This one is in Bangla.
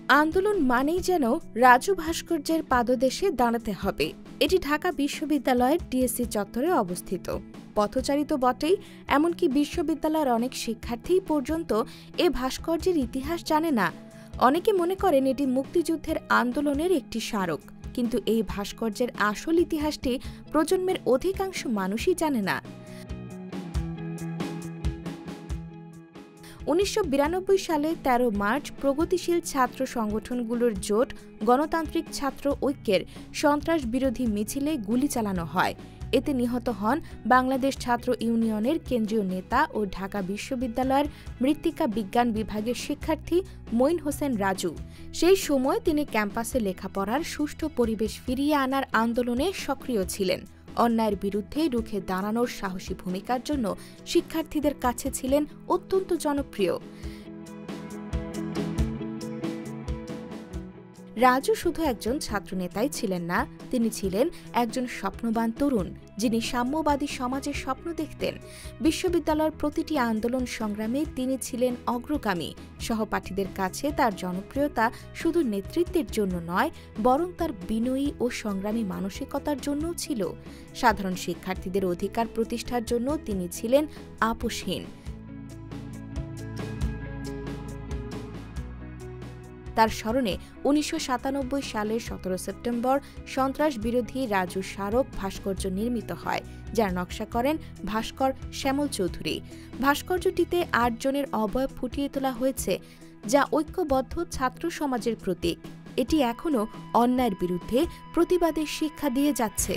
আন্দোলন মানেই যেন রাজু ভাস্কর্যের পাদদেশে দাঁড়াতে হবে। এটি ঢাকা বিশ্ববিদ্যালয়ের টিএসসি চত্বরে অবস্থিত। পথচারী তো বটেই, এমনকি বিশ্ববিদ্যালয়ের অনেক শিক্ষার্থী পর্যন্ত এ ভাস্কর্যের ইতিহাস জানে না। অনেকে মনে করেন এটি মুক্তিযুদ্ধের আন্দোলনের একটি স্মারক, কিন্তু এই ভাস্কর্যের আসল ইতিহাসটি প্রজন্মের অধিকাংশ মানুষই জানে না। ১৯৯২ সালে ১৩ মার্চ প্রগতিশীল ছাত্র সংগঠনগুলোর জোট গণতান্ত্রিক ছাত্র ঐক্যের সন্ত্রাস বিরোধী মিছিলে গুলি চালানো হয়। এতে নিহত হন বাংলাদেশ ছাত্র ইউনিয়নের কেন্দ্রীয় নেতা ও ঢাকা বিশ্ববিদ্যালয়ের মৃত্তিকা বিজ্ঞান বিভাগের শিক্ষার্থী মঈন হোসেন রাজু। সেই সময় তিনি ক্যাম্পাসে লেখাপড়ার সুষ্ঠু পরিবেশ ফিরিয়ে আনার আন্দোলনে সক্রিয় ছিলেন। অন্যায়ের বিরুদ্ধে রুখে দাঁড়ানোর সাহসী ভূমিকার জন্য শিক্ষার্থীদের কাছে ছিলেন অত্যন্ত জনপ্রিয়। রাজু শুধু একজন ছাত্রনেতাই ছিলেন না, তিনি ছিলেন একজন স্বপ্নবান তরুণ, যিনি সাম্যবাদী সমাজের স্বপ্ন দেখতেন। বিশ্ববিদ্যালয়ের প্রতিটি আন্দোলন সংগ্রামে তিনি ছিলেন অগ্রগামী। সহপাঠীদের কাছে তার জনপ্রিয়তা শুধু নেতৃত্বের জন্য নয়, বরং তার বিনয়ী ও সংগ্রামী মানসিকতার জন্যও ছিল। সাধারণ শিক্ষার্থীদের অধিকার প্রতিষ্ঠার জন্য তিনি ছিলেন আপোষহীন। তার স্মরণে ১৯৯৭ সালের ১৭ সেপ্টেম্বর সন্ত্রাস বিরোধী রাজু স্মারক ভাস্কর্য নির্মিত হয়, যার নকশা করেন ভাস্কর শ্যামল চৌধুরী। ভাস্কর্যটিতে ৮ জনের অবয়ব ফুটিয়ে তোলা হয়েছে, যা ঐক্যবদ্ধ ছাত্র সমাজের প্রতীক। এটি এখনও অন্যায়ের বিরুদ্ধে প্রতিবাদের শিক্ষা দিয়ে যাচ্ছে।